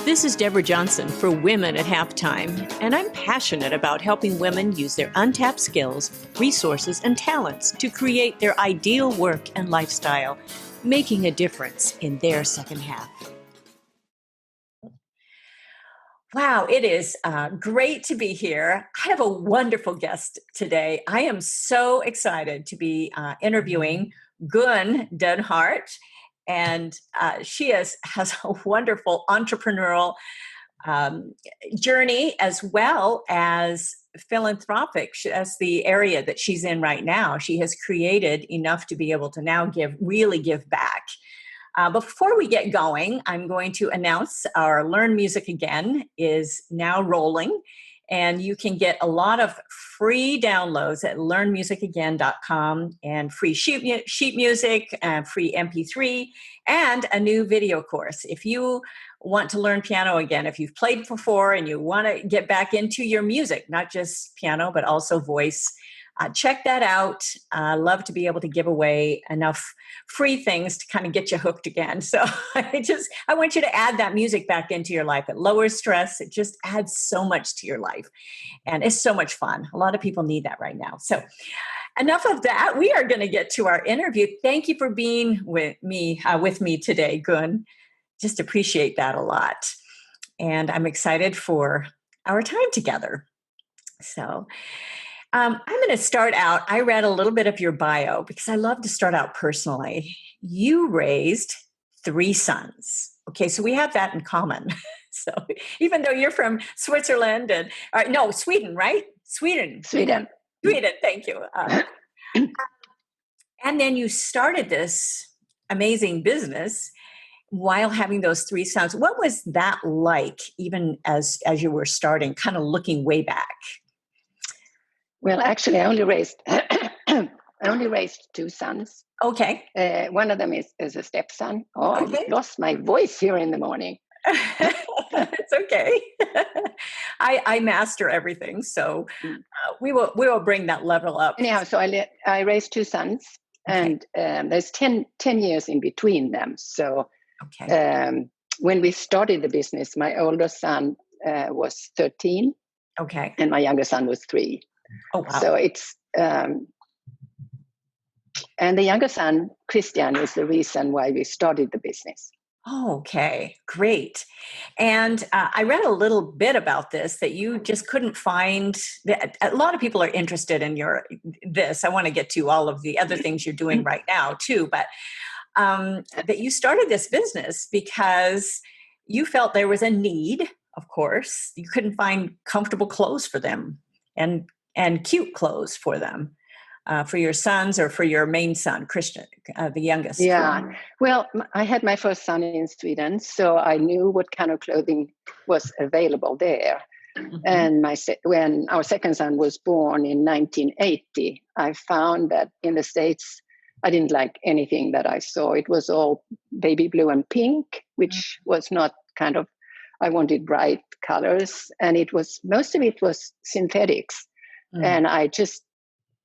This is Deborah Johnson for Women at Halftime, and I'm passionate about helping women use their untapped skills, resources, and talents to create their ideal work and lifestyle, making a difference in their second half. Wow, it is great to be here. I have a wonderful guest today. I am so excited to be interviewing Gun Denhart. And she has a wonderful entrepreneurial journey as well as philanthropic. That's the area that she's in right now. She has created enough to be able to now really give back. Before we get going, I'm going to announce our Learn Music Again is now rolling. And you can get a lot of free downloads at learnmusicagain.com and free sheet music, free MP3, and a new video course. If you want to learn piano again, if you've played before and you want to get back into your music, not just piano, but also voice, check that out. I love to be able to give away enough free things to kind of get you hooked again. So I want you to add that music back into your life. It lowers stress. It just adds so much to your life. And it's so much fun. A lot of people need that right now. So enough of that. We are going to get to our interview. Thank you for being with me today, Gun. Just appreciate that a lot. And I'm excited for our time together. So I'm going to start out. I read a little bit of your bio because I love to start out personally. You raised 3 sons. Okay, so we have that in common. So even though you're from Switzerland Sweden, right? Sweden. Thank you. And then you started this amazing business while having those 3 sons. What was that like, even as you were starting, kind of looking way back? Well, actually, I only raised 2 sons. Okay. One of them is a stepson. Okay. I lost my voice here in the morning. It's okay. I master everything, so we will bring that level up. Anyhow, so I raised 2 sons, and there's 10 years in between them. So when we started the business, my older son was 13. Okay. And my younger son was 3. Oh, wow. So it's, and the younger son, Christian, is the reason why we started the business. Oh, okay, great. And I read a little bit about this, that you just couldn't find, a lot of people are interested in this. I want to get to all of the other things you're doing right now too, but that you started this business because you felt there was a need, of course. You couldn't find comfortable clothes for them and cute clothes for them, for your sons or for your main son, Christian, the youngest. Yeah. Well, I had my first son in Sweden, so I knew what kind of clothing was available there. Mm-hmm. And when our second son was born in 1980, I found that in the States, I didn't like anything that I saw. It was all baby blue and pink, which was not kind of, I wanted bright colors. And most of it was synthetics. And I just,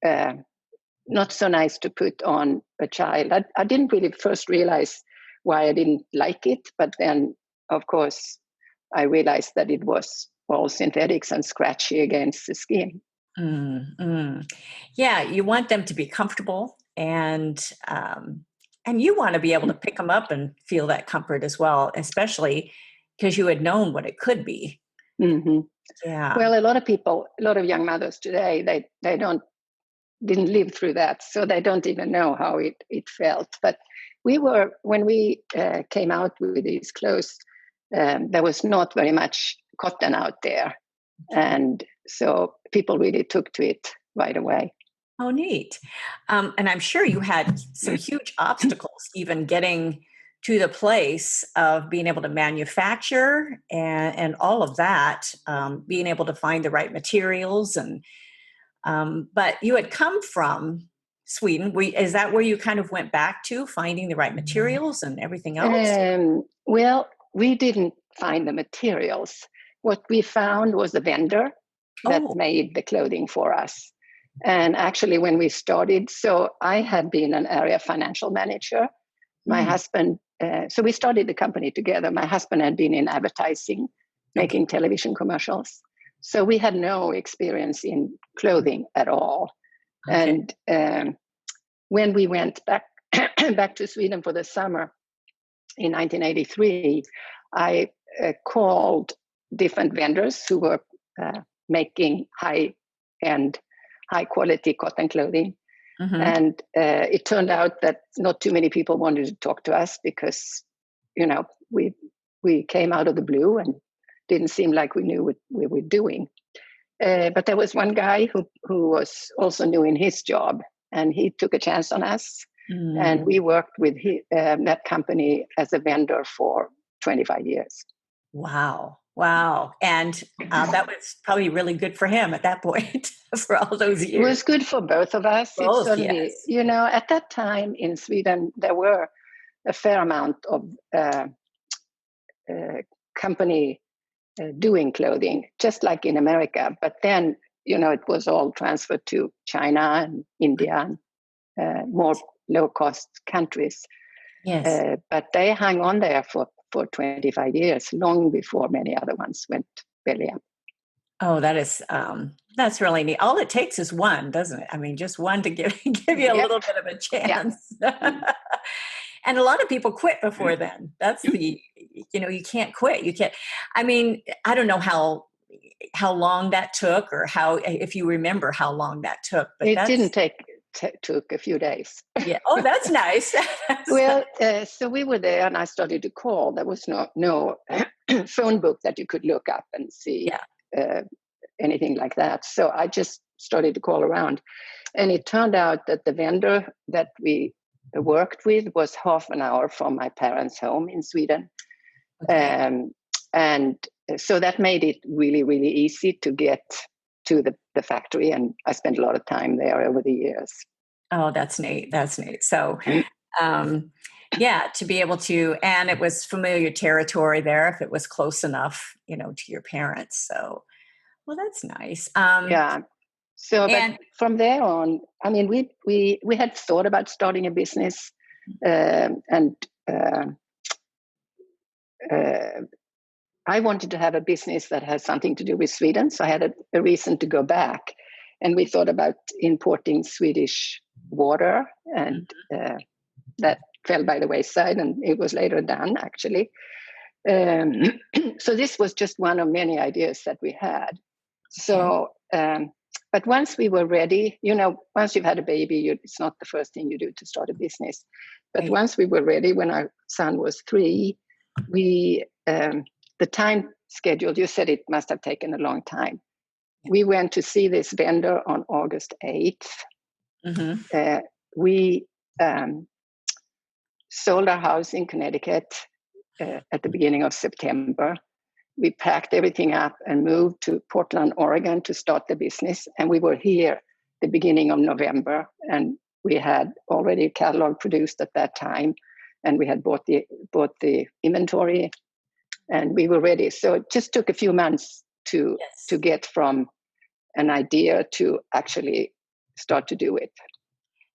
not so nice to put on a child. I didn't really first realize why I didn't like it. But then, of course, I realized that it was all synthetics and scratchy against the skin. Yeah, you want them to be comfortable, and you want to be able to pick them up and feel that comfort as well, especially because you had known what it could be. Mm-hmm. Yeah. Well, a lot of young mothers today, they didn't live through that, so they don't even know how it felt. But when we came out with these clothes, there was not very much cotton out there, and so people really took to it right away. Oh, neat. And I'm sure you had some huge obstacles even getting to the place of being able to manufacture and all of that, being able to find the right materials. And but you had come from Sweden. Is that where you kind of went back to, finding the right materials and everything else? Well, we didn't find the materials. What we found was a vendor that made the clothing for us. And actually, when we started, so I had been an area financial manager. My husband so we started the company together. My husband had been in advertising, making television commercials. So we had no experience in clothing at all. Okay. And when we went back back to Sweden for the summer in 1983, I called different vendors who were making high-end, high-quality cotton clothing. Mm-hmm. And it turned out that not too many people wanted to talk to us because, we came out of the blue and didn't seem like we knew what we were doing. But there was one guy who was also new in his job, and he took a chance on us. Mm. And we worked with that company as a vendor for 25 years. Wow. And that was probably really good for him at that point for all those years. It was good for both of us. Both, it suddenly, yes. At that time in Sweden, there were a fair amount of company doing clothing, just like in America. But then, it was all transferred to China and India and more low-cost countries. Yes. But they hung on there for 25 years, long before many other ones went belly up. Oh, that's really neat. All it takes is one, doesn't it? I mean, just one to give you a little bit of a chance. Yeah. And a lot of people quit before then. That's you can't quit. You can't. I mean, I don't know how long that took, or if you remember how long that took. But it didn't took a few days. Yeah. Oh, that's nice. Well, so we were there, and I started to call. There was no phone book that you could look up and see anything like that. So I just started to call around, and it turned out that the vendor that we worked with was half an hour from my parents' home in Sweden. Okay. And so that made it really, really easy to get to the factory. And I spent a lot of time there over the years. Oh, that's neat. So, to be able to, and it was familiar territory there if it was close enough, to your parents. So, well, that's nice. Yeah. So, but from there on, I mean, we had thought about starting a business, and I wanted to have a business that has something to do with Sweden. So I had a reason to go back, and we thought about importing Swedish water, and that fell by the wayside, and it was later done, actually. So this was just one of many ideas that we had. So, but once we were ready, once you've had a baby, it's not the first thing you do to start a business. But right. Once we were ready, when our son was 3, the time schedule, you said it must have taken a long time. Yeah. We went to see this vendor on August 8th. Mm-hmm. We sold our house in Connecticut at the beginning of September. We packed everything up and moved to Portland, Oregon to start the business. And we were here the beginning of November. And we had already a catalog produced at that time. And we had bought the inventory, and we were ready. So it just took a few months to get from an idea to actually start to do it.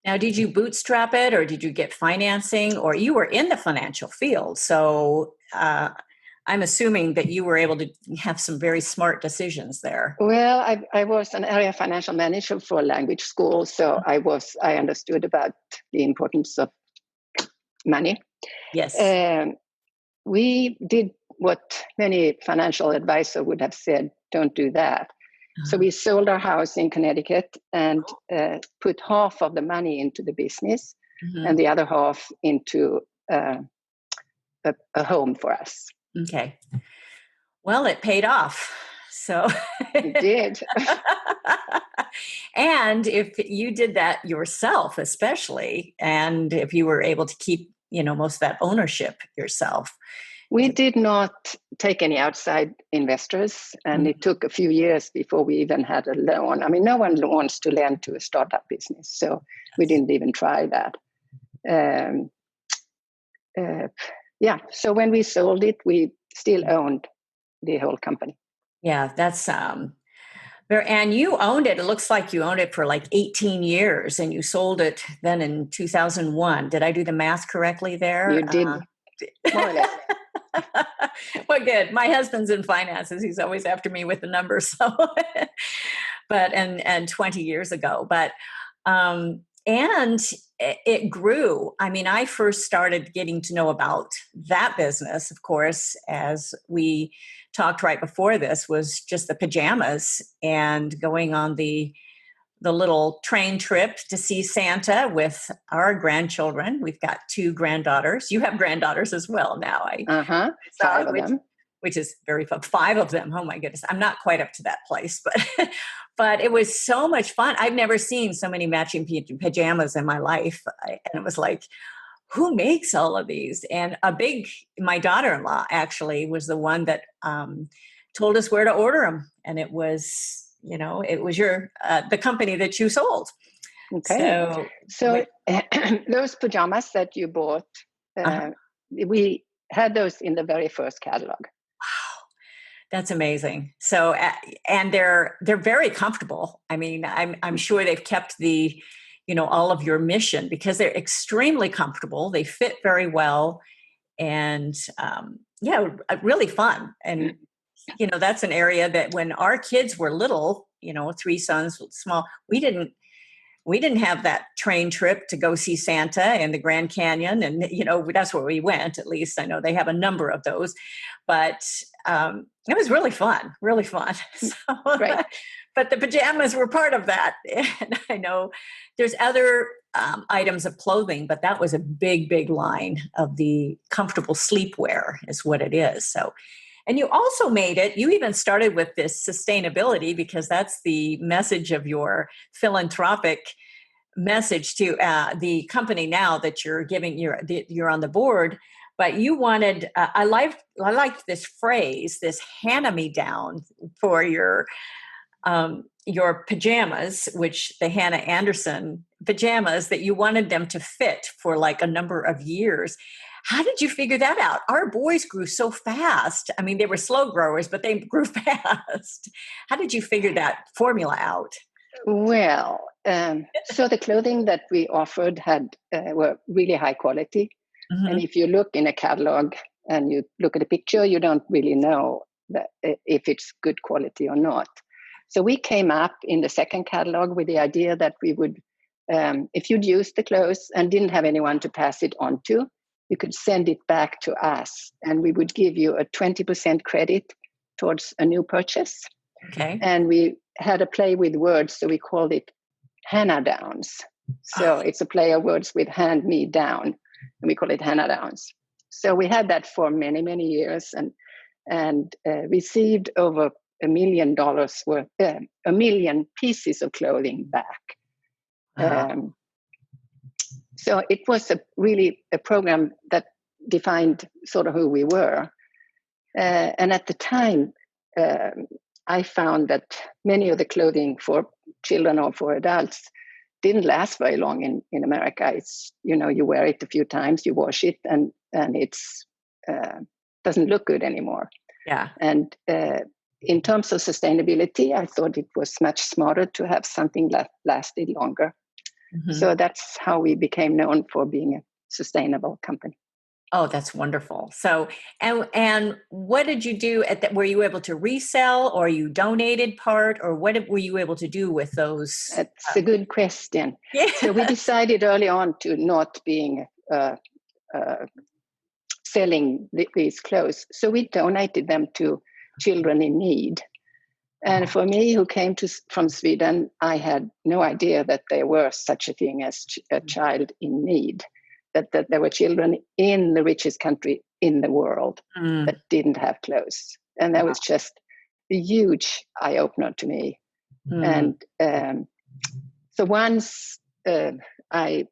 Now, did you bootstrap it, or did you get financing, or you were in the financial field? So I'm assuming that you were able to have some very smart decisions there. Well, I was an area financial manager for a language school, so I understood about the importance of money. Yes. We did what many financial advisor would have said, don't do that. So we sold our house in Connecticut and put half of the money into the business, and the other half into a home for us. Okay. Well, it paid off. So it did. And if you did that yourself, especially, and if you were able to keep, most of that ownership yourself. We did not take any outside investors, and it took a few years before we even had a loan. I mean, no one wants to lend to a startup business, so we didn't even try that. So when we sold it, we still owned the whole company. Yeah, that's and you owned it. It looks like you owned it for like 18 years, and you sold it then in 2001. Did I do the math correctly there? You did. more or less. Well, good. My husband's in finances. He's always after me with the numbers. So, and 20 years ago, and it grew. I mean, I first started getting to know about that business, of course, as we talked right before this, was just the pajamas and going on the little train trip to see Santa with our grandchildren. We've got 2 granddaughters. You have granddaughters as well now. I 5 of them. Which is very fun. 5 of them. Oh my goodness. I'm not quite up to that place, but but it was so much fun. I've never seen so many matching pajamas in my life. And it was like, who makes all of these? And my daughter-in-law actually was the one that told us where to order them. And it was, the company that you sold. Okay. So those pajamas that you bought, we had those in the very first catalog. Wow, that's amazing. So, and they're very comfortable. I mean, I'm sure they've kept the, all of your mission, because they're extremely comfortable. They fit very well, and really fun. And that's an area that when our kids were little, 3 sons, small, we didn't have that train trip to go see Santa in the Grand Canyon. And, that's where we went. At least I know they have a number of those, but it was really fun, really fun. So, right. But the pajamas were part of that. And I know there's other items of clothing, but that was a big, big line of the comfortable sleepwear is what it is. So, and you also you even started with this sustainability, because that's the message of your philanthropic message to the company now that you're giving, you're on the board. But you wanted, I liked this phrase, this hand-me-down for your pajamas, which the Hanna Andersson pajamas, that you wanted them to fit for like a number of years. How did you figure that out? Our boys grew so fast. I mean, they were slow growers, but they grew fast. How did you figure that formula out? Well, so the clothing that we offered were really high quality. Mm-hmm. And if you look in a catalog and you look at a picture, you don't really know that if it's good quality or not. So we came up in the second catalog with the idea that we would, if you'd used the clothes and didn't have anyone to pass it on to, you could send it back to us, and we would give you a 20% credit towards a new purchase. Okay. And we had a play with words, so we called it Hanna Downs. So it's a play of words with hand me down, and we call it Hanna Downs. So we had that for many, many years, and received over $1 million worth, 1 million pieces of clothing back. So it was really a program that defined sort of who we were. And at the time, I found that many of the clothing for children or for adults didn't last very long in America. It's, you wear it a few times, you wash it, and it's doesn't look good anymore. Yeah. And in terms of sustainability, I thought it was much smarter to have something that lasted longer. Mm-hmm. So that's how we became known for being a sustainable company. Oh, that's wonderful. So, and what did you do were you able to resell, or you donated part, or what were you able to do with those? That's a good question. Yeah. So we decided early on to not being selling these clothes. So we donated them to children in need. And for me, who came from Sweden, I had no idea that there were such a thing as a child in need, that there were children in the richest country in the world that didn't have clothes. And that was just a huge eye-opener to me. And so once I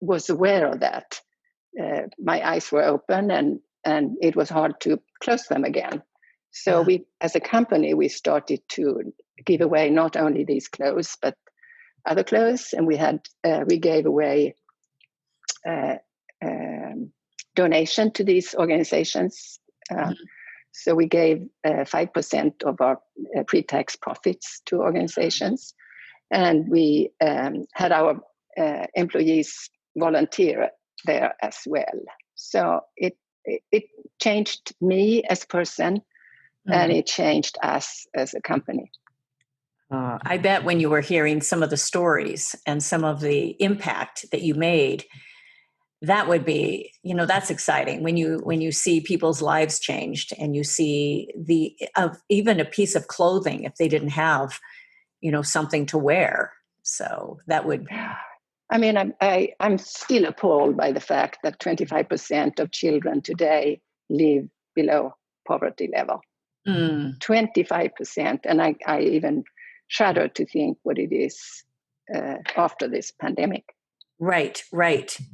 was aware of that, my eyes were open, and it was hard to close them again. So we, as a company, we started to give away not only these clothes, but other clothes. And we gave away donation to these organizations. So we gave 5% of our pre-tax profits to organizations. And we had our employees volunteer there as well. So it changed me as a person, and it changed us as a company. I bet when you were hearing some of the stories and some of the impact that you made, that would be, that's exciting when you see people's lives changed, and you see even a piece of clothing if they didn't have, something to wear. So that would. I mean, I'm still appalled by the fact that 25% of children today live below poverty level. 25%. And I even shudder to think what it is after this pandemic. Right.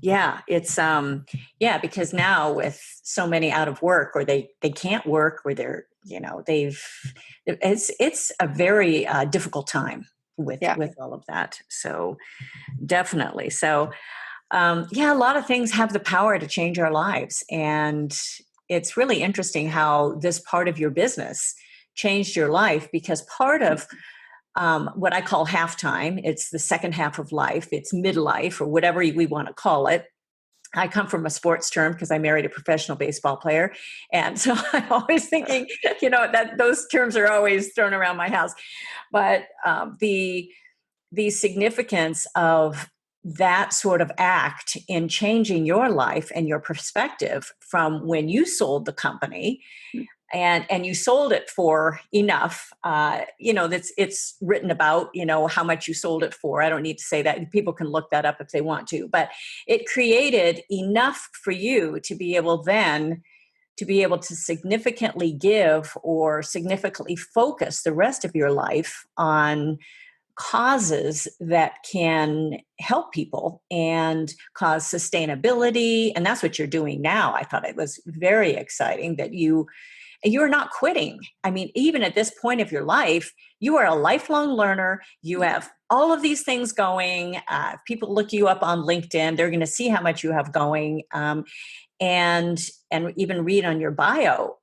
Yeah. It's, because now with so many out of work, or they can't work, or they're, it's a very difficult time with all of that. So definitely. So, a lot of things have the power to change our lives. And it's really interesting how this part of your business changed your life, because part of what I call halftime, it's the second half of life, it's midlife, or whatever we want to call it. I come from a sports term because I married a professional baseball player. And so I'm always thinking, that those terms are always thrown around my house. But the significance of that sort of act in changing your life and your perspective from when you sold the company, and you sold it for enough, it's written about, how much you sold it for. I don't need to say that. People can look that up if they want to, but it created enough for you to be able to significantly give or significantly focus the rest of your life on causes that can help people and cause sustainability. And that's what you're doing now. I thought it was very exciting that you're not quitting. I mean, even at this point of your life, you are a lifelong learner. You have all of these things going. If people look you up on LinkedIn, they're going to see how much you have going, and even read on your bio.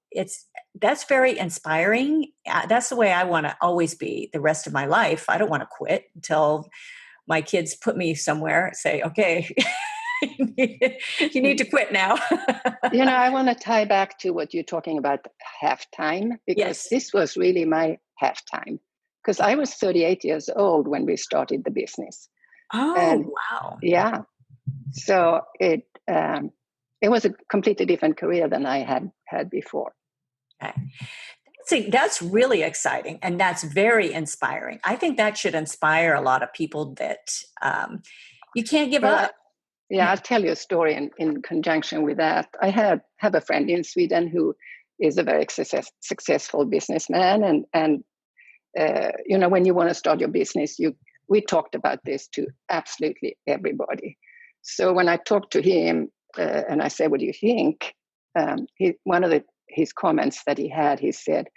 That's very inspiring. That's the way I want to always be the rest of my life. I don't want to quit until my kids put me somewhere, say, okay, you need to quit now. I want to tie back to what you're talking about, halftime, because this was really my halftime, because I was 38 years old when we started the business. Oh, wow. Yeah. So it was a completely different career than I had before. Okay. See, that's really exciting, and that's very inspiring. I think that should inspire a lot of people that you can't give up. Yeah, I'll tell you a story in conjunction with that. I have a friend in Sweden who is a very successful businessman, and when you want to start your business, we talked about this to absolutely everybody. So when I talked to him and I said, "What do you think?" One of his comments that he said,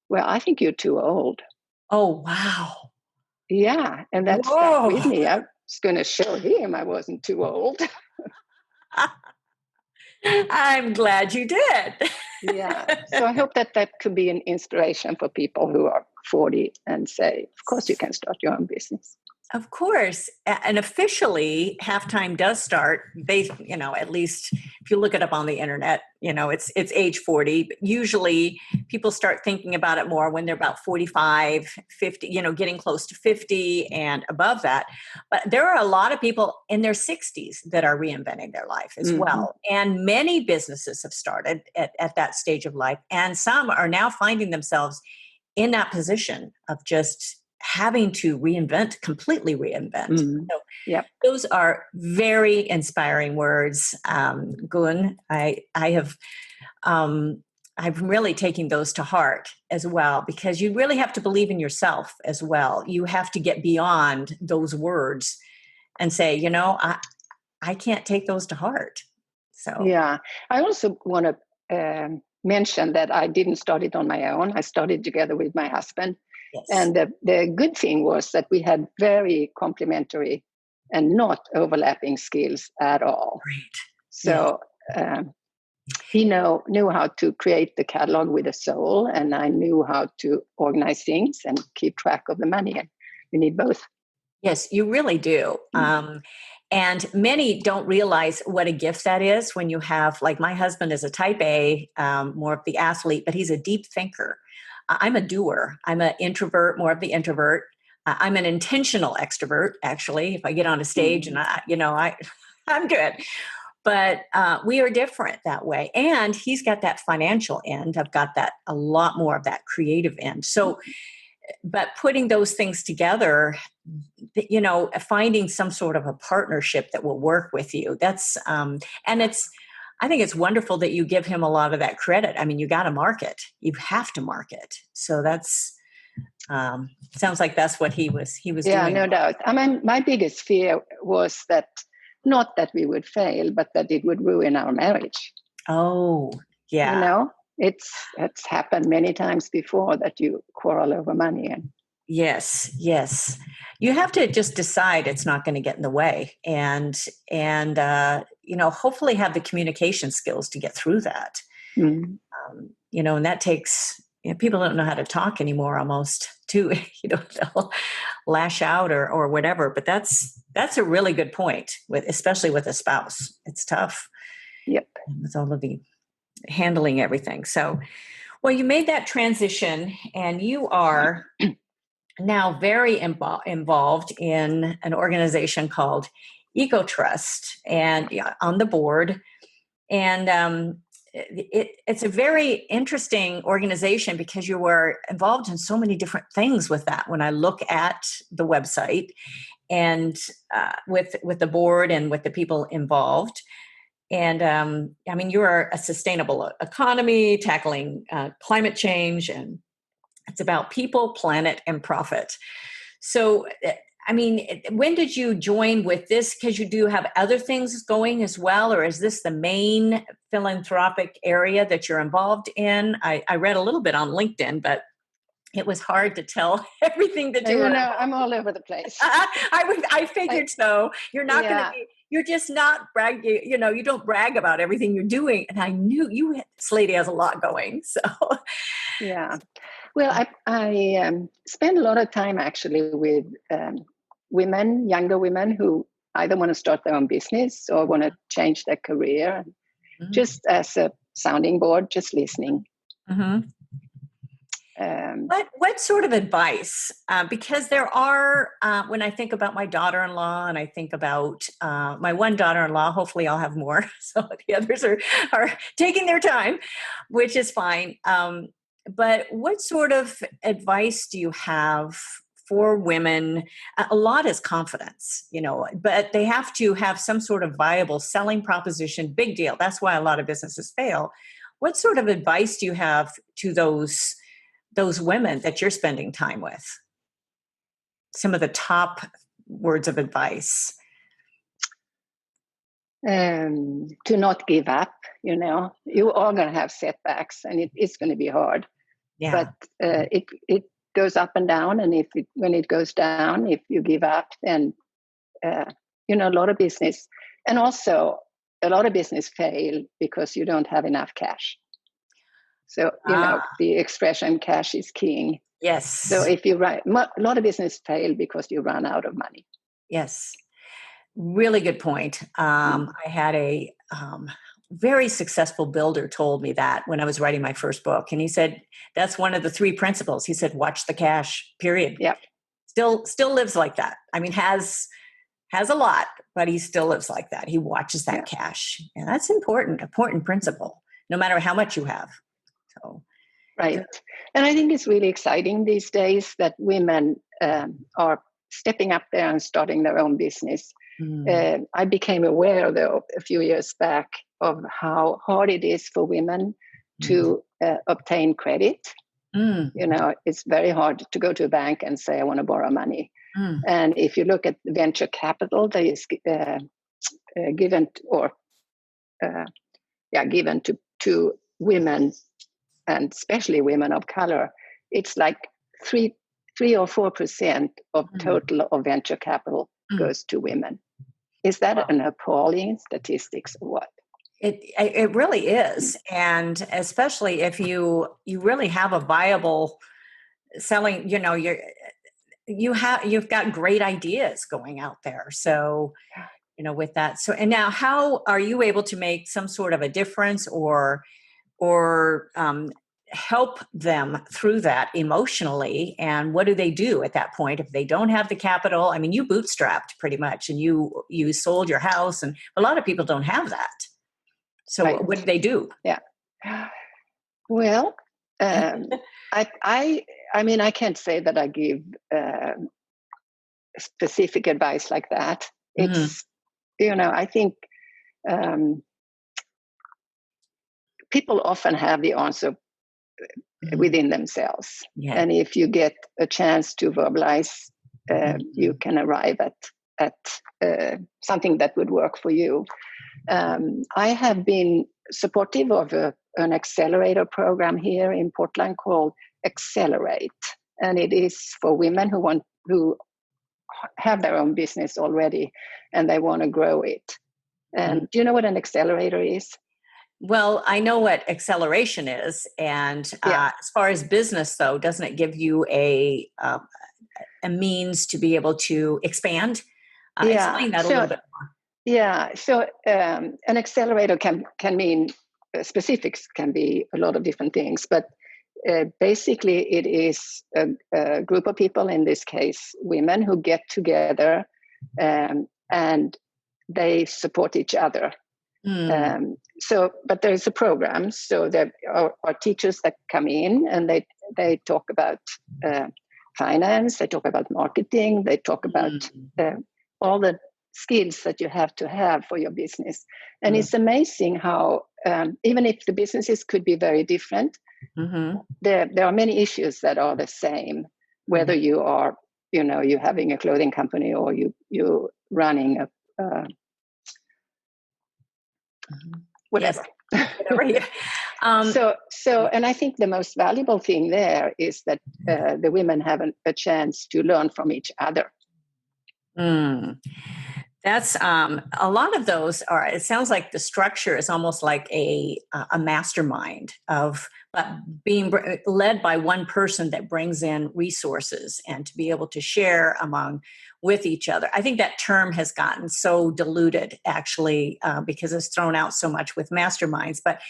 "Well, I think you're too old." Oh, wow. Yeah, and that stuck with me. I was going to show him I wasn't too old. I'm glad you did. Yeah, so I hope that could be an inspiration for people who are 40 and say, of course you can start your own business. Of course. And officially, halftime does start. At least if you look it up on the internet, it's age 40. But usually people start thinking about it more when they're about 45, 50, getting close to 50 and above that. But there are a lot of people in their 60s that are reinventing their life as well. And many businesses have started at that stage of life. And some are now finding themselves in that position of just having to completely reinvent. So those are very inspiring words, Gun. I'm really taking those to heart as well, because you really have to believe in yourself as well. You have to get beyond those words and say, I can't take those to heart. So yeah, I also want to mention that I didn't start it on my own. I started together with my husband. Yes. And the good thing was that we had very complementary and not overlapping skills at all. Great. So he knew how to create the catalog with a soul, and I knew how to organize things and keep track of the money. And you need both. Yes, you really do. And many don't realize what a gift that is when you have, like my husband is a type A, more of the athlete, but he's a deep thinker. I'm a doer. I'm an introvert, more of the introvert. I'm an intentional extrovert, actually. If I get on a stage and I'm good. But we are different that way. And he's got that financial end. I've got a lot more of that creative end. So, but putting those things together, finding some sort of a partnership that will work with you. That's, I think it's wonderful that you give him a lot of that credit. I mean, you got to market. You have to market. So that's, sounds like that's what he was doing. Yeah, no doubt. I mean, my biggest fear was that, not that we would fail, but that it would ruin our marriage. Oh, yeah. It's happened many times before that you quarrel over money. Yes. You have to just decide it's not going to get in the way, and hopefully have the communication skills to get through that. Mm-hmm. And that takes, people don't know how to talk anymore almost too, they'll lash out or whatever, but that's a really good point, especially with a spouse. It's tough. Yep. With all of the handling everything. So, well, you made that transition and you are now very involved in an organization called Ecotrust and on the board. And it's a very interesting organization because you were involved in so many different things with that. When I look at the website and with the board and with the people involved. And you are a sustainable economy, tackling climate change, and it's about people, planet, and profit. So, when did you join with this? Because you do have other things going as well, or is this the main philanthropic area that you're involved in? I read a little bit on LinkedIn, but it was hard to tell everything that you were. I'm all over the place. I figured so. You're not going to be. You're just not brag. You don't brag about everything you're doing. And I knew this lady has a lot going. So, yeah. Well, I spend a lot of time actually with women, younger women who either want to start their own business or want to change their career, just as a sounding board, just listening. Mm-hmm. What sort of advice? Because there are, when I think about my daughter-in-law and I think about my one daughter-in-law, hopefully I'll have more. So the others are taking their time, which is fine. But what sort of advice do you have for women? A lot is confidence, but they have to have some sort of viable selling proposition, big deal. That's why a lot of businesses fail. What sort of advice do you have to those women that you're spending time with? Some of the top words of advice. To not give up, you are going to have setbacks and it's going to be hard. Yeah. But it goes up and down. And when it goes down, if you give up, then, a lot of business, and also a lot of business fail because you don't have enough cash. So, the expression cash is king. Yes. So if you a lot of business fail because you run out of money. Yes. Really good point. I had a very successful builder told me that when I was writing my first book. And he said, that's one of the 3 principles. He said, watch the cash, period. Yep. Still lives like that. I mean, has a lot, but he still lives like that. He watches that cash. And that's important principle, no matter how much you have. So, right. And I think it's really exciting these days that women are stepping up there and starting their own business. I became aware, though, a few years back of how hard it is for women to obtain credit. It's very hard to go to a bank and say, I want to borrow money. And if you look at venture capital that is given to women, and especially women of color, it's like 3 or 4% of total of venture capital goes to women. Is that an appalling statistics or what? It really is, and especially if you really have a viable selling, you've got great ideas going out there. So, with that. So, and now how are you able to make some sort of a difference or help them through that emotionally? And what do they do at that point if they don't have the capital? I mean, you bootstrapped pretty much, and you sold your house, and a lot of people don't have that. So Right. what do they do? Yeah. Well, I mean, I can't say that I give specific advice like that. It's, I think people often have the answer within themselves. Yeah. And if you get a chance to verbalize, you can arrive at something that would work for you. I have been supportive of an accelerator program here in Portland called Accelerate, and it is for women who have their own business already and they want to grow it. And do you know what an accelerator is? Well, I know what acceleration is, and as far as business, though, doesn't it give you a means to be able to expand? Explain that a little bit more. Yeah, so an accelerator can mean specifics, can be a lot of different things, but basically it is a group of people, in this case women, who get together and they support each other. But there's a program, so there are teachers that come in and they talk about finance, they talk about marketing, they talk about all the skills that you have to have for your business. And it's amazing how even if the businesses could be very different, there are many issues that are the same, whether you are, you're having a clothing company or you're running a whatever. Yes. Whatever. So, and I think the most valuable thing there is that the women have a chance to learn from each other. That's a lot of those are. It sounds like the structure is almost like a mastermind but being led by one person that brings in resources and to be able to share with each other. I think that term has gotten so diluted, actually, because it's thrown out so much with masterminds. But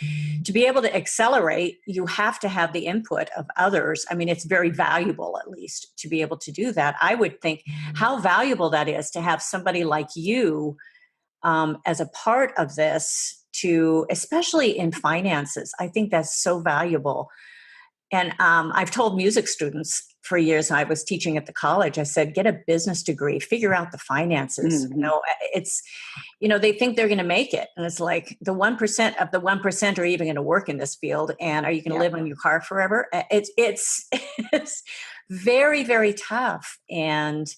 to be able to accelerate, you have to have the input of others. I mean, it's very valuable, at least, to be able to do that. I would think how valuable that is to have somebody like you as a part of this, especially in finances. I think that's so valuable. And I've told music students for years, and I was teaching at the college, I said, get a business degree, figure out the finances. It's, they think they're going to make it. And it's like the 1% of the 1% are even going to work in this field. And are you going to live on your car forever? It's very, very tough. And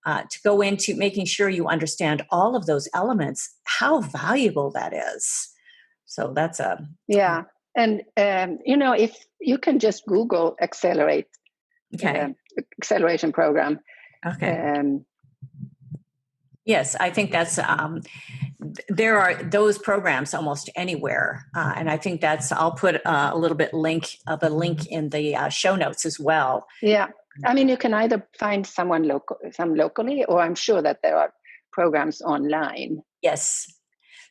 to go into making sure you understand all of those elements, how valuable that is. So that's and if you can just Google Accelerate, acceleration program. Yes, I think that's there are those programs almost anywhere, and I think I'll put a little bit link in the show notes as well. Yeah. I mean, you can either find some locally, or I'm sure that there are programs online. Yes,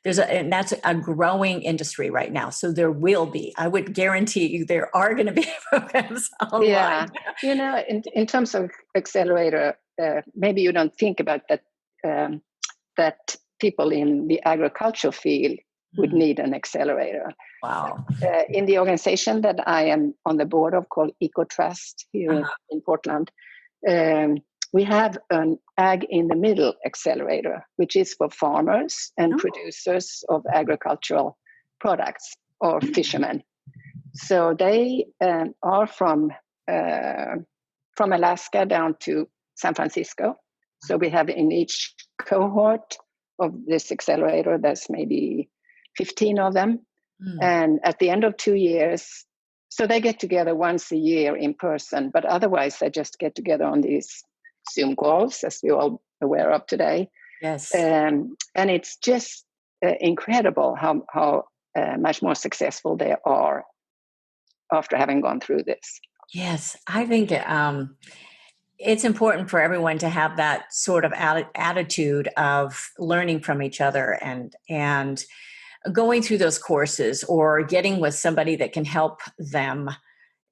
and that's a growing industry right now. So there will be. I would guarantee you there are going to be programs online. Yeah, in terms of Accelerator, maybe you don't think about that. That people in the agricultural field would need an accelerator. Wow. In the organization that I am on the board of, called Ecotrust here in Portland, we have an Ag in the Middle accelerator, which is for farmers and producers of agricultural products or fishermen. So they are from Alaska down to San Francisco. So we have in each cohort of this accelerator, there's maybe 15 of them. And at the end of 2 years, so they get together once a year in person, but otherwise they just get together on these Zoom calls, as we're all aware of today. Yes. And it's just incredible how much more successful they are after having gone through this. Yes, I think it's important for everyone to have that sort of attitude of learning from each other and going through those courses or getting with somebody that can help them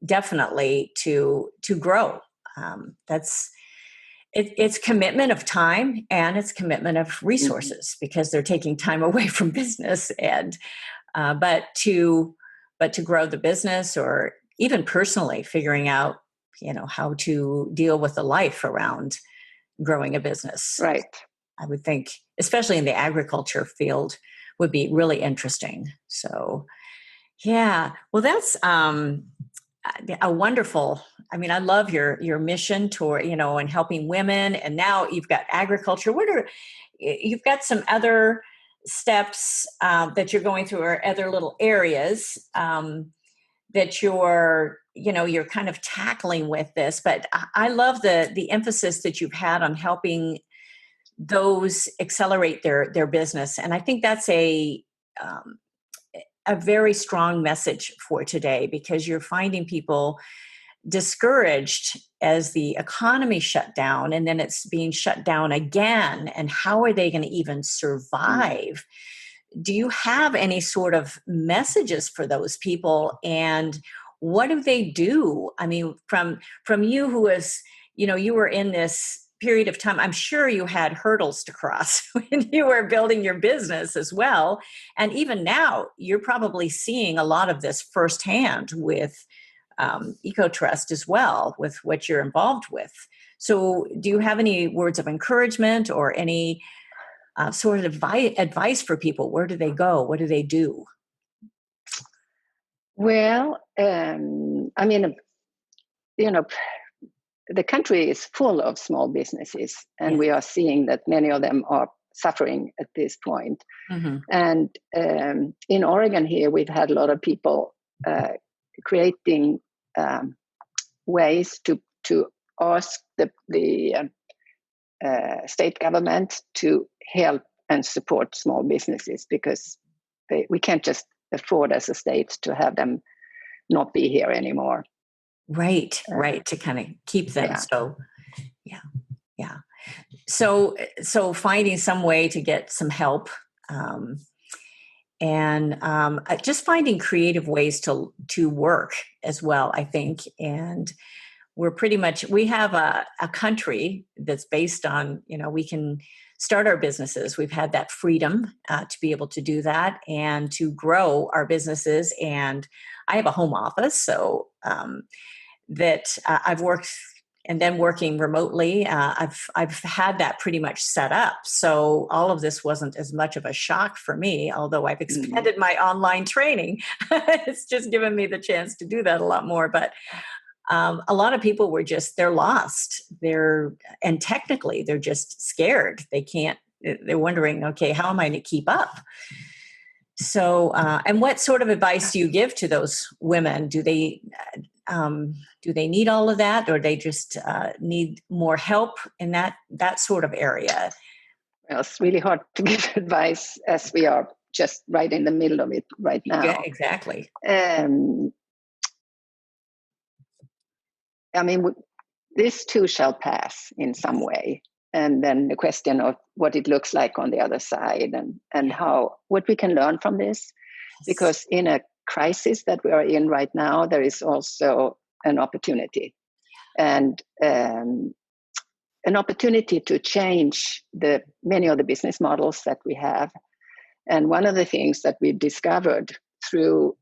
definitely to grow. That's it's commitment of time and it's commitment of Mhm. resources because they're taking time away from business and but to grow the business or even personally figuring out how to deal with the life around growing a business. Right. I would think, especially in the agriculture field, would be really interesting. So yeah, well, that's a wonderful. I mean, I love your mission toward and helping women, and now you've got agriculture. You've got some other steps that you're going through, or other little areas that you're kind of tackling with this. But I love the emphasis that you've had on helping those accelerate their business, and I think that's um, a very strong message for today because you're finding people discouraged as the economy shut down and then it's being shut down again. And how are they going to even Mm. survive? Do you have any sort of messages for those people? And what do they do? I mean, from you who is, you were in this period of time, I'm sure you had hurdles to cross when you were building your business as well. And even now, you're probably seeing a lot of this firsthand with Ecotrust as well, with what you're involved with. So, do you have any words of encouragement or any sort of advice for people? Where do they go? What do they do? Well, I mean, you know, the country is full of small businesses, and Yes. we are seeing that many of them are suffering at this point. Hmm. And in Oregon here, we've had a lot of people creating um, ways to ask the state government to help and support small businesses because we can't just afford as a state to have them not be here anymore. Right, Uh, right. To kind of keep them. yeah. So, yeah, yeah. So finding some way to get some help, um, and just finding creative ways to work as well. I think, and we have a country that's based on we can start our businesses. We've had that freedom to be able to do that and to grow our businesses. And I have a home office, so that I've worked, and then working remotely, I've had that pretty much set up. So all of this wasn't as much of a shock for me, although I've Mm. expanded my online training. It's just given me the chance to do that a lot more. But a lot of people they're lost. And technically they're just scared. They're wondering, okay, how am I going to keep up? So, and what sort of advice do you give to those women? Do they need all of that, or they just need more help in that sort of area? Well, it's really hard to give advice as we are just right in the middle of it right Yeah, now. exactly. Um, I mean, this too shall pass in some way. And then the question of what it looks like on the other side and Yeah. how what we can learn from this. Yes. Because in a crisis that we are in right now, there is also an opportunity. And an opportunity to change the many of the business models that we have. And one of the things that we've discovered through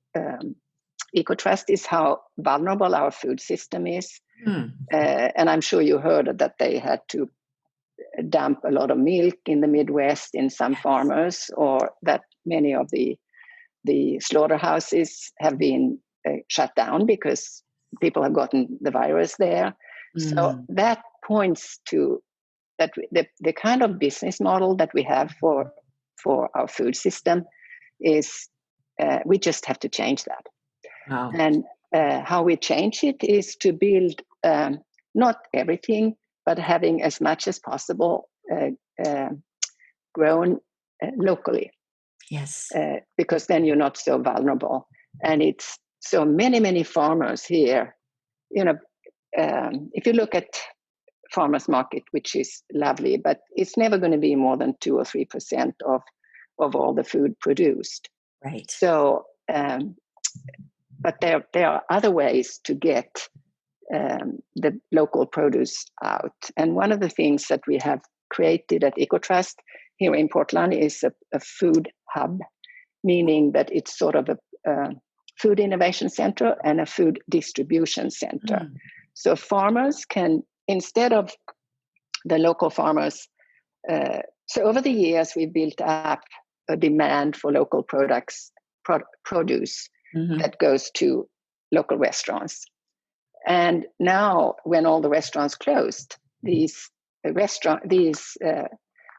Ecotrust is how vulnerable our food system is. Hmm. And I'm sure you heard that they had to dump a lot of milk in the Midwest in some farmers, or that many of the slaughterhouses have been shut down because people have gotten the virus there. So Mm. that points to that the kind of business model that we have for our food system is we just have to change that. Wow. And how we change it is to build not everything, but having as much as possible uh, grown locally, Yes. because then you're not so vulnerable. And it's so many farmers here. You know, if you look at farmers market, which is lovely, but it's never going to be more than 2 or 3% of all the food produced. Right. So, but there are other ways to get the local produce out. And one of the things that we have created at Ecotrust here in Portland is a food hub, meaning that it's sort of a food innovation center and a food distribution center. So farmers can, instead of the local farmers, so over the years we've built up a demand for local produce that goes to local restaurants. And now, when all the restaurants closed, these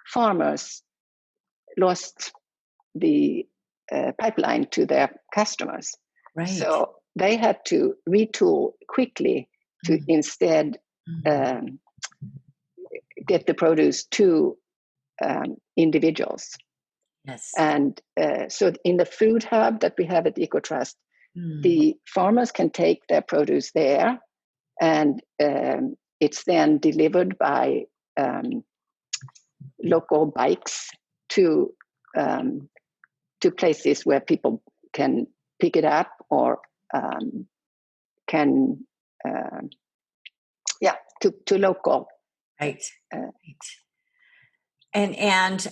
farmers lost the pipeline to their customers. Right. So they had to retool quickly to instead get the produce to individuals. Yes. And so in the food hub that we have at Ecotrust, the farmers can take their produce there, and it's then delivered by local bikes to places where people can pick it up or to local. Right. And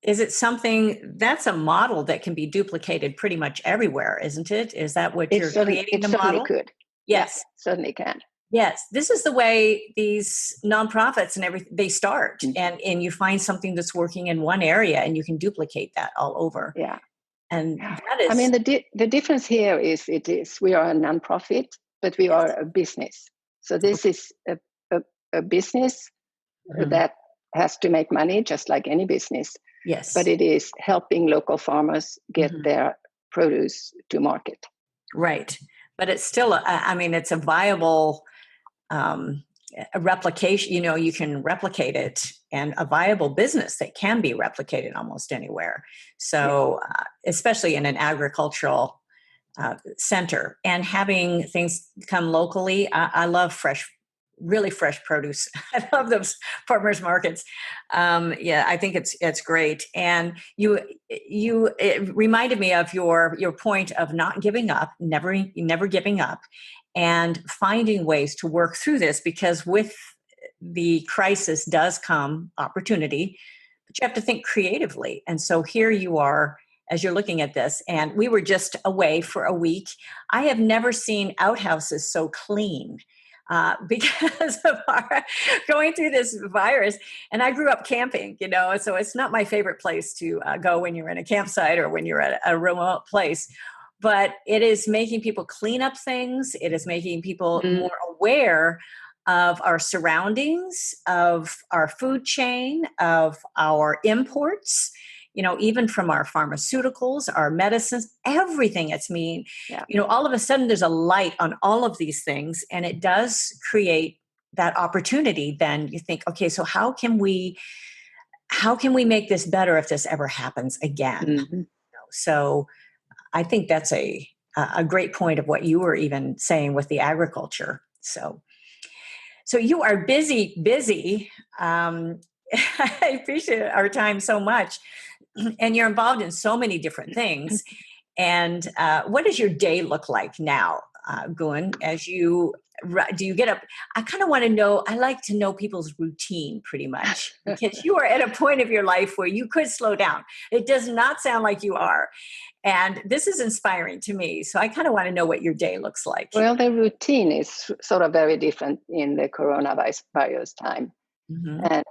is it something that's a model that can be duplicated pretty much everywhere, isn't it? Is that what you're creating the model? It certainly could. Yes, certainly can. Yes, this is the way these nonprofits and everything, they start, and you find something that's working in one area and you can duplicate that all over. Yeah. And that is, I mean, the difference here is we are a nonprofit, but we are a business. So this is a business that has to make money just like any business. Yes. But it is helping local farmers get their produce to market. Right. But it's still, it's a viable a replication, you can replicate it, and a viable business that can be replicated almost anywhere. So, especially in an agricultural center, and having things come locally. I love really fresh produce. I love those farmers markets. I think it's great. And it reminded me of your point of not giving up, never giving up, and finding ways to work through this, because with the crisis does come opportunity, but you have to think creatively. And so here you are, as you're looking at this, and we were just away for a week. I have never seen outhouses so clean because of our going through this virus. And I grew up camping, so it's not my favorite place to go when you're in a campsite or when you're at a remote place. But it is making people clean up things. It is making people more aware of our surroundings, of our food chain, of our imports, even from our pharmaceuticals, our medicines, everything. All of a sudden there's a light on all of these things, and it does create that opportunity. Then you think, okay, so how can we make this better if this ever happens again? So I think that's a great point of what you were even saying with the agriculture. So you are busy. I appreciate our time so much. And you're involved in so many different things. And what does your day look like now, Gun, do you get up? I kind of want to know, I like to know people's routine pretty much, because you are at a point of your life where you could slow down. It does not sound like you are. And this is inspiring to me. So I kind of want to know what your day looks like. Well, the routine is sort of very different in the coronavirus time. And,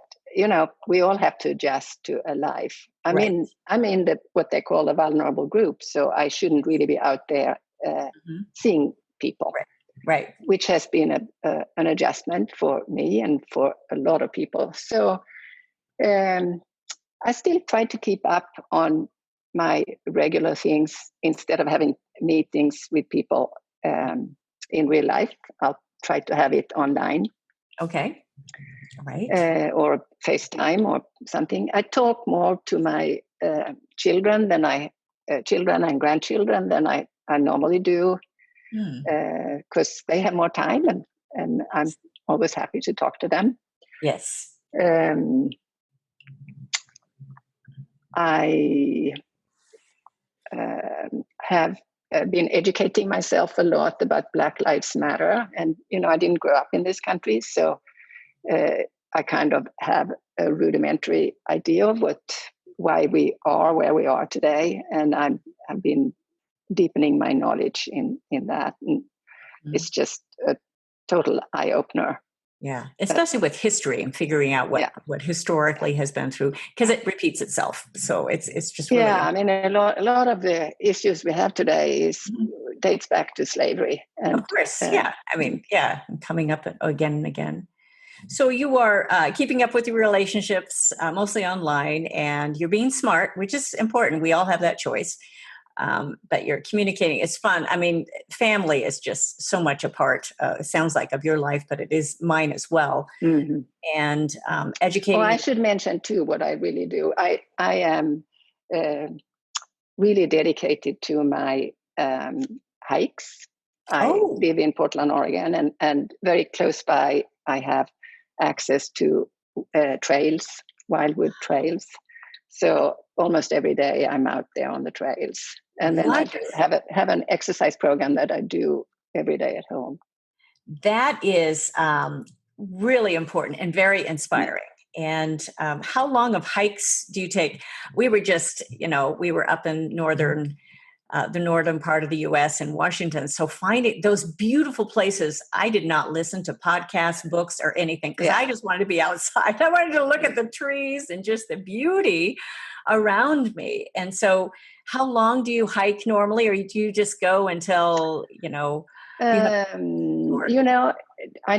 we all have to adjust to a life. I'm in what they call a vulnerable group. So I shouldn't really be out there seeing people. Right. Which has been an adjustment for me and for a lot of people. So I still try to keep up on my regular things instead of having meetings with people in real life. I'll try to have it online. Okay. Right. Or FaceTime or something. I talk more to my children and grandchildren than I normally do, because they have more time, and I'm always happy to talk to them. Yes. I have been educating myself a lot about Black Lives Matter. And, I didn't grow up in this country, so I kind of have a rudimentary idea of why we are where we are today. And I've been deepening my knowledge in that. And it's just a total eye-opener. Yeah, especially with history and figuring out what historically has been through, because it repeats itself. So it's just really I mean, a lot of the issues we have today dates back to slavery. And, of course, I mean, coming up again and again. So you are keeping up with your relationships mostly online, and you're being smart, which is important. We all have that choice. But you're communicating. It's fun. I mean, family is just so much a part, it sounds like, of your life, but it is mine as well. Mm-hmm. And educating. I should mention too what I really do. I am really dedicated to my hikes. I live in Portland, Oregon, and very close by I have access to trails, wildwood trails. So almost every day I'm out there on the trails. And then I have an exercise program that I do every day at home. That is really important and very inspiring. And how long of hikes do you take? We were just, we were up in the northern part of the U.S. in Washington. So finding those beautiful places, I did not listen to podcasts, books, or anything, because I just wanted to be outside. I wanted to look at the trees and just the beauty around me. And so how long do you hike normally, or do you just go until, I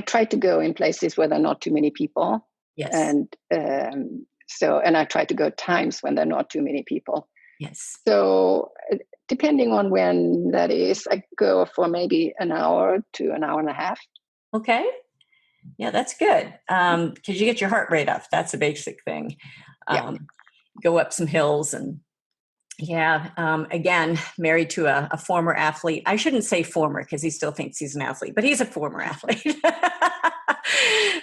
try to go in places where there are not too many people. Yes. And and I try to go times when there are not too many people. Yes. So depending on when that is, I go for maybe an hour to an hour and a half. Okay. Yeah, that's good. Because you get your heart rate up. That's a basic thing. Go up some hills and again, married to a former athlete. I shouldn't say former because he still thinks he's an athlete, but he's a former athlete.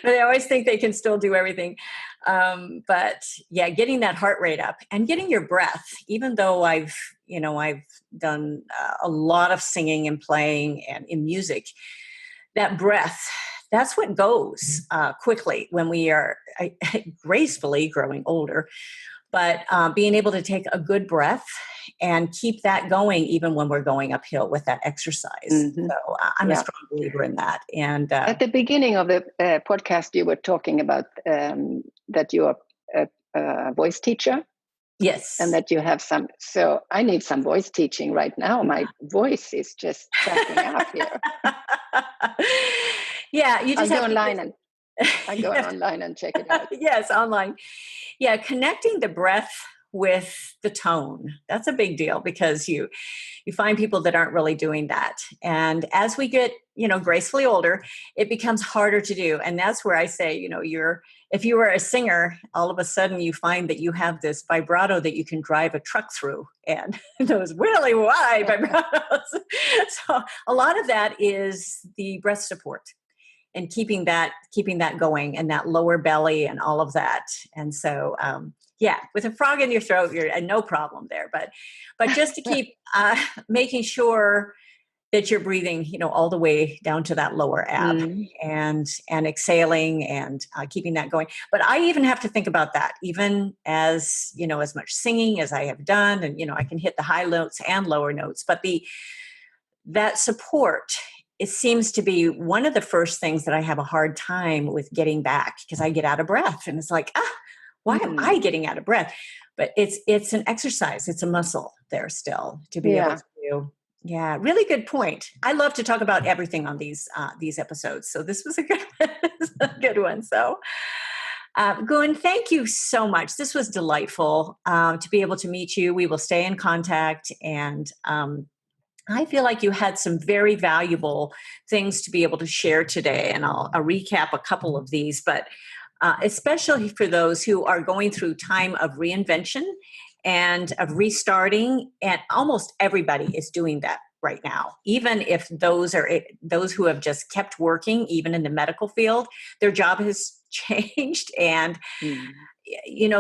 But they always think they can still do everything. But getting that heart rate up and getting your breath, even though I've done a lot of singing and playing and in music, that breath, that's what goes quickly when we are gracefully growing older. But being able to take a good breath and keep that going even when we're going uphill with that exercise. Mm-hmm. So I'm a strong believer in that. And at the beginning of the podcast, you were talking about that you're a voice teacher. Yes. And that you have some. So I need some voice teaching right now. My voice is just cracking up here. You just go online and check it out. Yes, online. Yeah, connecting the breath with the tone. That's a big deal because you find people that aren't really doing that. And as we get, gracefully older, it becomes harder to do. And that's where I say, if you were a singer, all of a sudden you find that you have this vibrato that you can drive a truck through, and those really wide vibratos. So a lot of that is the breath support and keeping that going, and that lower belly and all of that. And so, with a frog in your throat, you're no problem there. But just to keep making sure that you're breathing, all the way down to that lower ab, and exhaling and keeping that going. But I even have to think about that, even as as much singing as I have done, and I can hit the high notes and lower notes. But that support, it seems to be one of the first things that I have a hard time with getting back, because I get out of breath, and it's like, why am I getting out of breath? But it's an exercise. It's a muscle there still to be able to do. Yeah, really good point. I love to talk about everything on these episodes. So this was a good one. So, Gun, thank you so much. This was delightful to be able to meet you. We will stay in contact, and I feel like you had some very valuable things to be able to share today, and I'll recap a couple of these, but especially for those who are going through time of reinvention and of restarting, and almost everybody is doing that right now. Even if those who have just kept working, even in the medical field, their job has changed. And,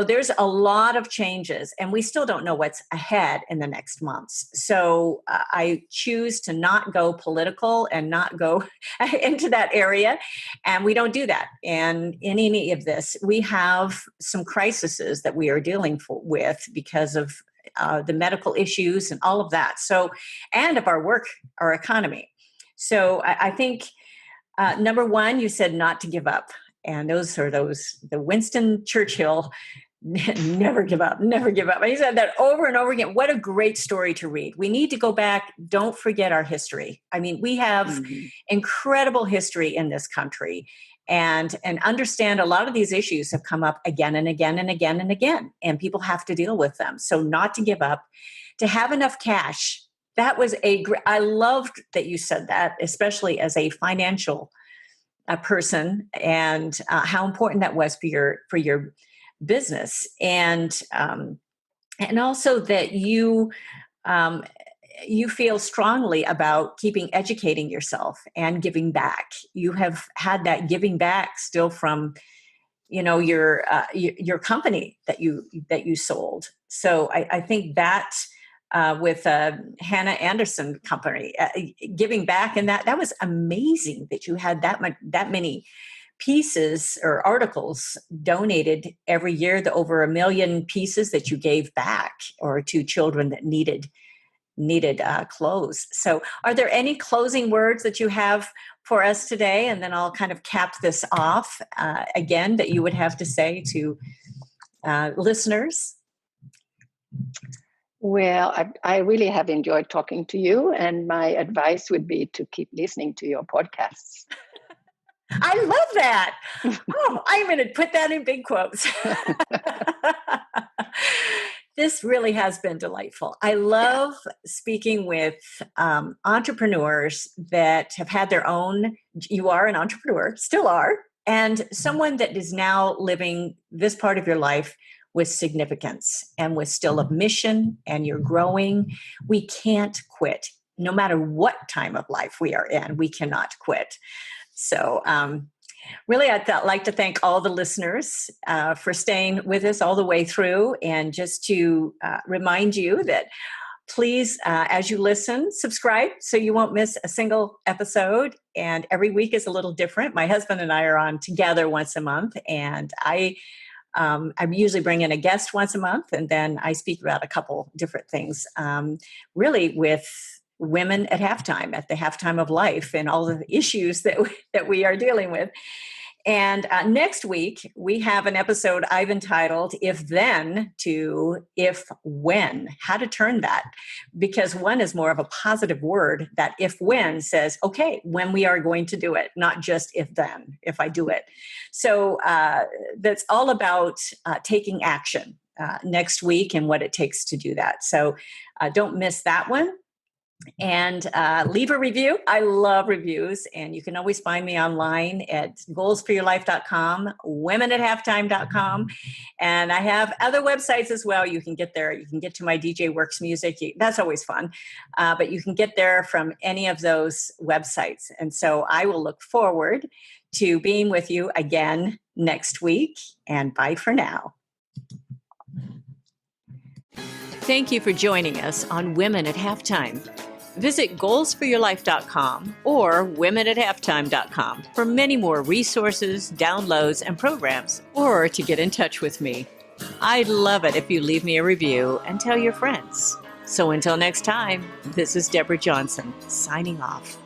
there's a lot of changes, and we still don't know what's ahead in the next months. So I choose to not go political and not go into that area. And we don't do that. And in any of this, we have some crises that we are dealing with because of the medical issues and all of that. So, and of our work, our economy. So I think number one, you said not to give up. And the Winston Churchill, never give up, never give up. And he said that over and over again. What a great story to read. We need to go back. Don't forget our history. I mean, we have incredible history in this country, and understand a lot of these issues have come up again and again and again and again, and people have to deal with them. So not to give up, to have enough cash. That was I loved that you said that, especially as a financial person, and how important that was for your business, and also that you feel strongly about educating yourself and giving back. You have had that giving back still from your company that you sold. So I think that with Hanna Andersson company, giving back, and that was amazing that you had that many pieces or articles donated every year, the over 1 million pieces that you gave back, or to children that needed clothes. So are there any closing words that you have for us today? And then I'll kind of cap this off again, that you would have to say to listeners. Well, I really have enjoyed talking to you, and my advice would be to keep listening to your podcasts. I love that. Oh, I'm going to put that in big quotes. This really has been delightful. I love speaking with entrepreneurs that have had their own. You are an entrepreneur, still are, and someone that is now living this part of your life with significance and with still a mission, and you're growing. We can't quit. No matter what time of life we are in, we cannot quit. So really, I'd like to thank all the listeners for staying with us all the way through, and just to remind you that please, as you listen, subscribe so you won't miss a single episode. And every week is a little different. My husband and I are on together once a month, and I usually bring in a guest once a month, and then I speak about a couple different things, really with women at the halftime of life, and all the issues that we are dealing with. And next week, we have an episode I've entitled If Then to If When, how to turn that. Because one is more of a positive word. That if when says, okay, when we are going to do it, not just if then, if I do it. So that's all about taking action next week, and what it takes to do that. So don't miss that one. And leave a review. I love reviews. And you can always find me online at goalsforyourlife.com, womenathalftime.com. And I have other websites as well. You can get there. You can get to my DJ Works music. That's always fun. But you can get there from any of those websites. And so I will look forward to being with you again next week. And bye for now. Thank you for joining us on Women at Halftime. Visit goalsforyourlife.com or womenathalftime.com for many more resources, downloads, and programs, or to get in touch with me. I'd love it if you leave me a review and tell your friends. So until next time, this is Deborah Johnson signing off.